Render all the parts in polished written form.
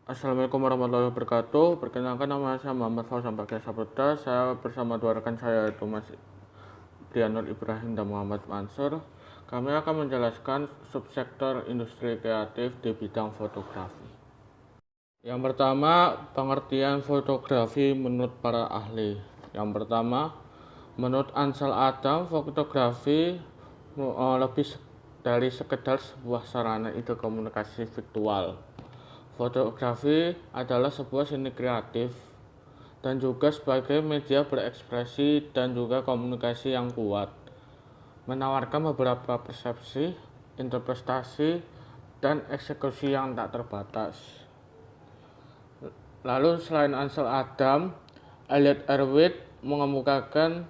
Assalamualaikum warahmatullahi wabarakatuh. Perkenalkan, nama saya Muhammad Fauzan Bagas Saputra. Saya bersama dua rekan saya, yaitu Mas Brianur Ibrahim dan Muhammad Mansur. Kami akan menjelaskan subsektor industri kreatif di bidang fotografi. Yang pertama, pengertian fotografi menurut para ahli. Yang pertama, menurut Ansel Adam, fotografi lebih dari sekedar sebuah sarana ide komunikasi virtual. Fotografi adalah sebuah seni kreatif dan juga sebagai media berekspresi dan juga komunikasi yang kuat, menawarkan beberapa persepsi, interpretasi, dan eksekusi yang tak terbatas. Lalu selain Ansel Adam, Elliot Erwitt mengemukakan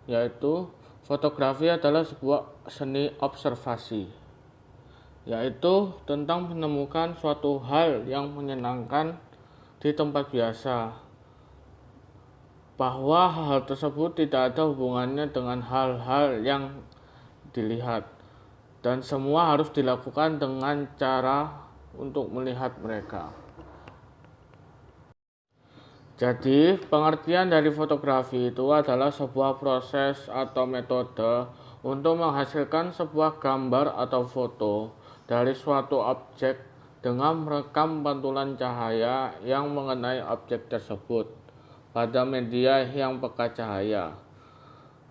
yaitu fotografi adalah sebuah seni observasi, yaitu tentang menemukan suatu hal yang menyenangkan di tempat biasa, bahwa hal tersebut tidak ada hubungannya dengan hal-hal yang dilihat, dan semua harus dilakukan dengan cara untuk melihat mereka. Jadi, pengertian dari fotografi itu adalah sebuah proses atau metode untuk menghasilkan sebuah gambar atau foto dari suatu objek dengan merekam pantulan cahaya yang mengenai objek tersebut pada media yang peka cahaya.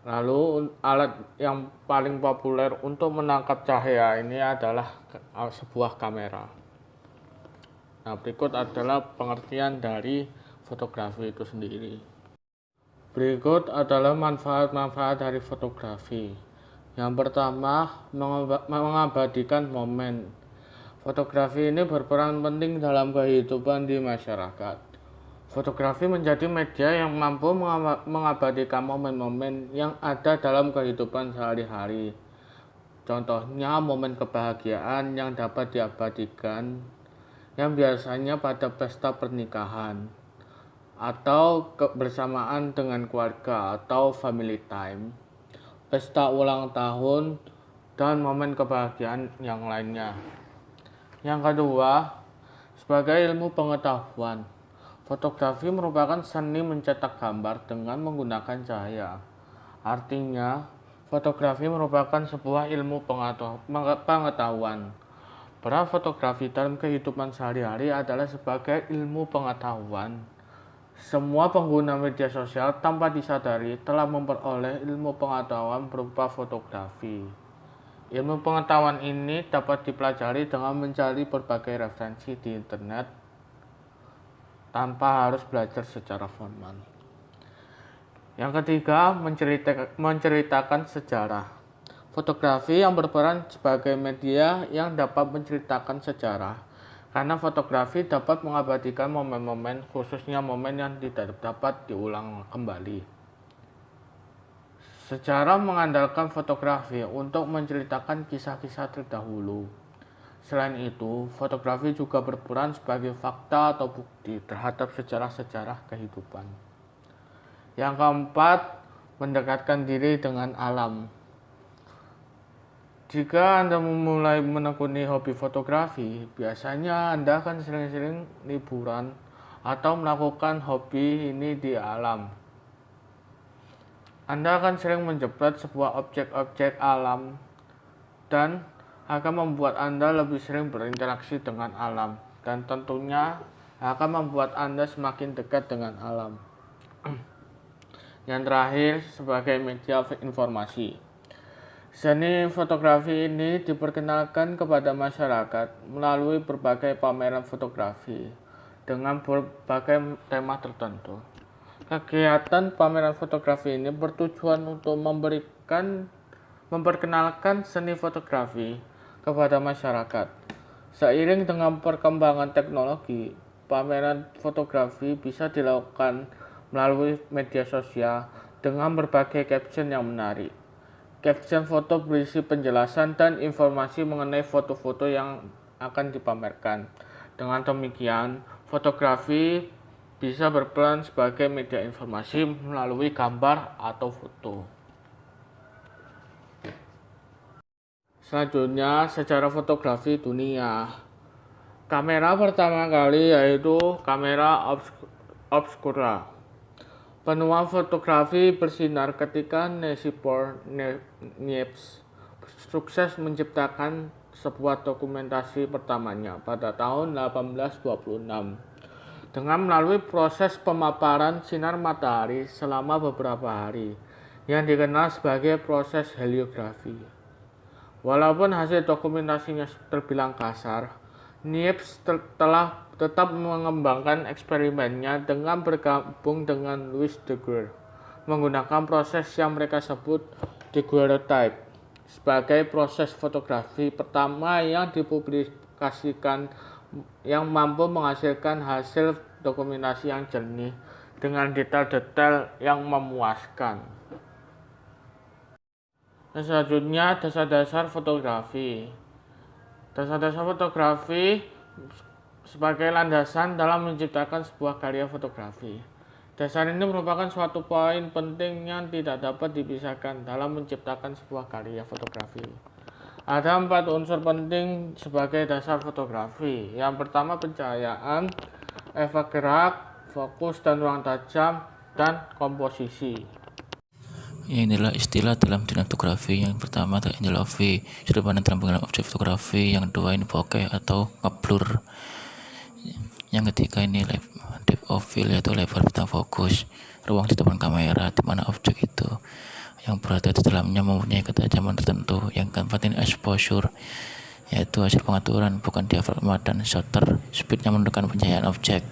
Lalu alat yang paling populer untuk menangkap cahaya ini adalah sebuah kamera. Nah, berikut adalah pengertian dari fotografi itu sendiri. Berikut adalah manfaat-manfaat dari fotografi. Yang pertama, mengabadikan momen. Fotografi ini berperan penting dalam kehidupan di masyarakat. Fotografi menjadi media yang mampu mengabadikan momen-momen yang ada dalam kehidupan sehari-hari. Contohnya momen kebahagiaan yang dapat diabadikan, yang biasanya pada pesta pernikahan, atau kebersamaan dengan keluarga atau family time, pesta ulang tahun, dan momen kebahagiaan yang lainnya. Yang kedua, sebagai ilmu pengetahuan, fotografi merupakan seni mencetak gambar dengan menggunakan cahaya. Artinya, fotografi merupakan sebuah ilmu pengetahuan. Peran fotografi dalam kehidupan sehari-hari adalah sebagai ilmu pengetahuan. Semua pengguna media sosial tanpa disadari telah memperoleh ilmu pengetahuan berupa fotografi. Ilmu pengetahuan ini dapat dipelajari dengan mencari berbagai referensi di internet tanpa harus belajar secara formal. Yang ketiga, menceritakan sejarah. Fotografi yang berperan sebagai media yang dapat menceritakan sejarah, karena fotografi dapat mengabadikan momen-momen, khususnya momen yang tidak dapat diulang kembali. Sejarah mengandalkan fotografi untuk menceritakan kisah-kisah terdahulu. Selain itu, fotografi juga berperan sebagai fakta atau bukti terhadap sejarah-sejarah kehidupan. Yang keempat, mendekatkan diri dengan alam. Jika Anda memulai menekuni hobi fotografi, biasanya Anda akan sering-sering liburan atau melakukan hobi ini di alam. Anda akan sering menjepret sebuah objek-objek alam dan akan membuat Anda lebih sering berinteraksi dengan alam, dan tentunya akan membuat Anda semakin dekat dengan alam. Yang terakhir, sebagai media informasi. Seni fotografi ini diperkenalkan kepada masyarakat melalui berbagai pameran fotografi dengan berbagai tema tertentu. Kegiatan pameran fotografi ini bertujuan untuk memperkenalkan seni fotografi kepada masyarakat. Seiring dengan perkembangan teknologi, pameran fotografi bisa dilakukan melalui media sosial dengan berbagai caption yang menarik. Caption foto berisi penjelasan dan informasi mengenai foto-foto yang akan dipamerkan. Dengan demikian, fotografi bisa berperan sebagai media informasi melalui gambar atau foto. Selanjutnya, sejarah fotografi dunia. Kamera pertama kali yaitu kamera obscura. Penuang fotografi bersinar ketika Niepce sukses menciptakan sebuah dokumentasi pertamanya pada tahun 1826 dengan melalui proses pemaparan sinar matahari selama beberapa hari yang dikenal sebagai proses heliografi. Walaupun hasil dokumentasinya terbilang kasar, Niepce telah tetap mengembangkan eksperimennya dengan bergabung dengan Louis Daguerre menggunakan proses yang mereka sebut daguerreotype sebagai proses fotografi pertama yang dipublikasikan yang mampu menghasilkan hasil dokumentasi yang jernih dengan detail-detail yang memuaskan. Dan selanjutnya, dasar-dasar fotografi. Dasar-dasar fotografi sebagai landasan dalam menciptakan sebuah karya fotografi. Dasar ini merupakan suatu poin penting yang tidak dapat dipisahkan dalam menciptakan sebuah karya fotografi. Ada 4 unsur penting sebagai dasar fotografi. Yang pertama, pencahayaan, efek gerak, fokus dan ruang tajam, dan komposisi. Ya, inilah istilah dalam dunia fotografi. Yang pertama adalah angle of view, sudut pandang dalam pengenalan objek fotografi. Yang kedua ini bokeh atau ngeblur. Yang ketiga ini depth of field, yaitu lebar bintang fokus, ruang di depan kamera di mana objek itu yang berada di dalamnya mempunyai ketajaman tertentu. Yang keempat ini exposure, yaitu hasil pengaturan bukan diafragma, dan shutter speed yang menentukan pencahayaan objek.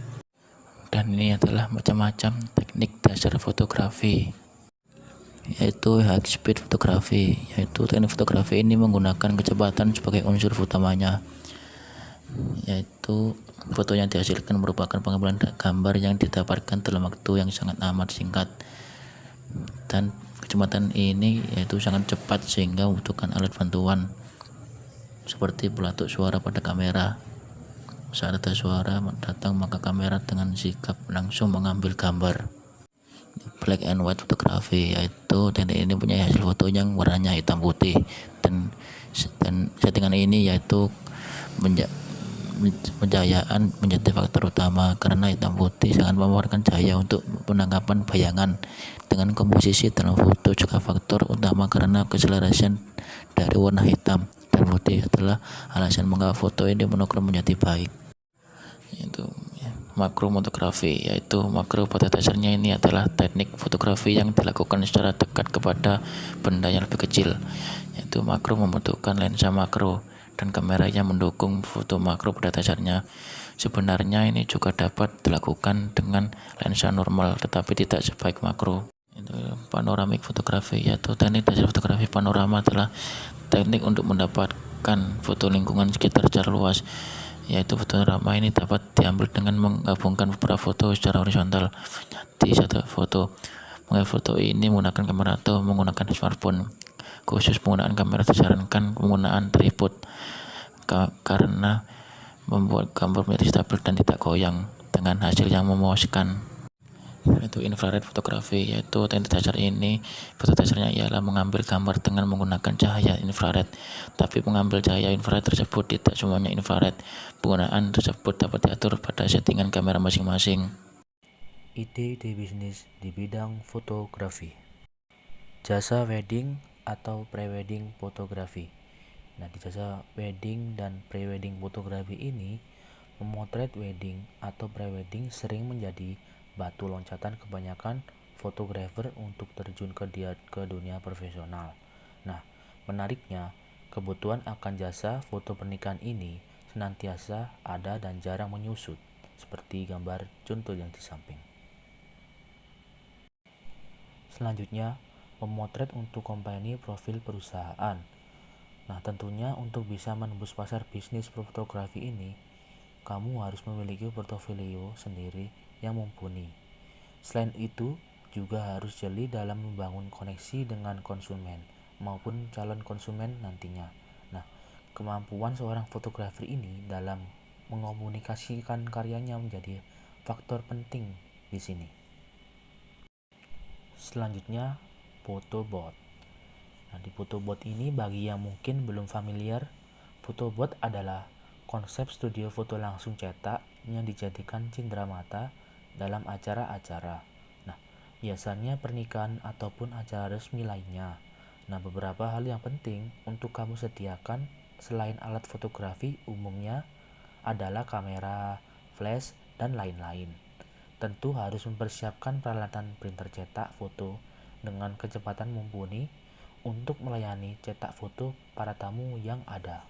Dan ini adalah macam-macam teknik dasar fotografi, yaitu high speed fotografi, yaitu teknik fotografi ini menggunakan kecepatan sebagai unsur utamanya, yaitu foto yang dihasilkan merupakan pengambilan gambar yang didapatkan dalam waktu yang sangat amat singkat, dan kecepatan ini yaitu sangat cepat sehingga membutuhkan alat bantuan seperti pelatuk suara pada kamera. Saat ada suara datang, maka kamera dengan sigap langsung mengambil gambar. Black and white fotografi, yaitu teknik ini punya hasil foto yang warnanya hitam putih, dan settingan ini yaitu pencahayaan menjadi faktor utama karena hitam putih sangat memerlukan cahaya untuk penangkapan bayangan. Dengan komposisi dalam foto juga faktor utama karena keselarasan dari warna hitam dan putih adalah alasan mengapa foto ini monokrom menjadi baik. Itu makro fotografi, yaitu makro pada dasarnya ini adalah teknik fotografi yang dilakukan secara dekat kepada benda yang lebih kecil, yaitu makro membutuhkan lensa makro dan kamera yang mendukung foto makro pada dasarnya. Sebenarnya ini juga dapat dilakukan dengan lensa normal tetapi tidak sebaik makro. Itu panoramik fotografi, yaitu teknik dasar fotografi panorama adalah teknik untuk mendapatkan foto lingkungan sekitar secara luas, yaitu panorama ini dapat diambil dengan menggabungkan beberapa foto secara horizontal di satu foto. Mengambil foto ini menggunakan kamera atau menggunakan smartphone. Khusus penggunaan kamera disarankan penggunaan tripod karena membuat gambar menjadi stabil dan tidak goyang dengan hasil yang memuaskan. Yaitu infrared fotografi, yaitu teknik dasar ini pada dasarnya ialah mengambil gambar dengan menggunakan cahaya infrared, tapi mengambil cahaya infrared tersebut tidak semuanya infrared. Penggunaan tersebut dapat diatur pada settingan kamera masing-masing. Ide-ide bisnis di bidang fotografi. Jasa wedding atau pre-wedding fotografi. Nah, di jasa wedding dan pre-wedding fotografi ini, memotret wedding atau pre-wedding sering menjadi batu loncatan kebanyakan fotografer untuk terjun ke dunia profesional. Nah, menariknya, kebutuhan akan jasa foto pernikahan ini senantiasa ada dan jarang menyusut, seperti gambar contoh yang di samping. Selanjutnya, memotret untuk company profil perusahaan. Nah, tentunya untuk bisa menembus pasar bisnis fotografi ini, kamu harus memiliki portofolio sendiri yang mumpuni. Selain itu, juga harus jeli dalam membangun koneksi dengan konsumen maupun calon konsumen nantinya. Nah, kemampuan seorang fotografer ini dalam mengomunikasikan karyanya menjadi faktor penting di sini. Selanjutnya, photobot. Nah, di photobot ini bagi yang mungkin belum familiar, photobot adalah konsep studio foto langsung cetak yang dijadikan cenderamata dalam acara-acara. Nah, biasanya pernikahan ataupun acara resmi lainnya. Nah, beberapa hal yang penting untuk kamu sediakan selain alat fotografi umumnya adalah kamera, flash, dan lain-lain. Tentu harus mempersiapkan peralatan printer cetak foto dengan kecepatan mumpuni untuk melayani cetak foto para tamu yang ada.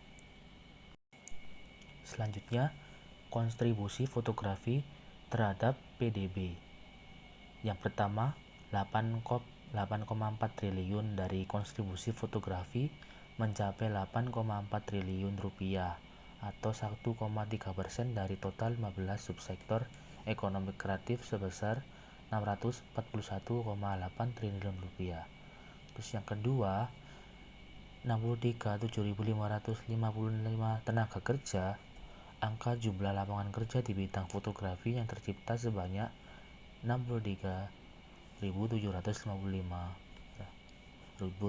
Selanjutnya, kontribusi fotografi terhadap PDB. Yang pertama, 8,4 triliun dari kontribusi fotografi mencapai 8,4 triliun rupiah atau 1,3% dari total 15 subsektor ekonomi kreatif sebesar 641,8 triliun rupiah. Terus yang kedua, 63.7.555 tenaga kerja. Angka jumlah lapangan kerja di bidang fotografi yang tercipta sebanyak 63.755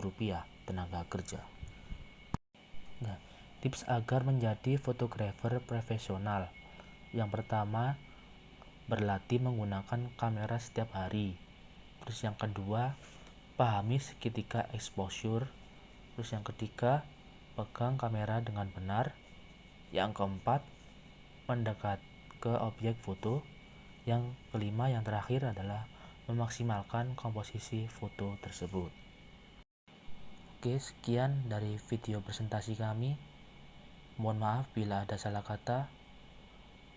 rupiah tenaga kerja. Nah, tips agar menjadi fotografer profesional. Yang pertama, berlatih menggunakan kamera setiap hari. Terus yang kedua, pahami segitiga exposure. Terus yang ketiga, pegang kamera dengan benar. Yang keempat, mendekat ke objek foto. Yang kelima, yang terakhir adalah memaksimalkan komposisi foto tersebut. Oke, sekian dari video presentasi kami. Mohon maaf bila ada salah kata.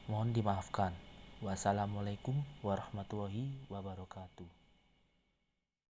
Mohon dimaafkan. Wassalamualaikum warahmatullahi wabarakatuh.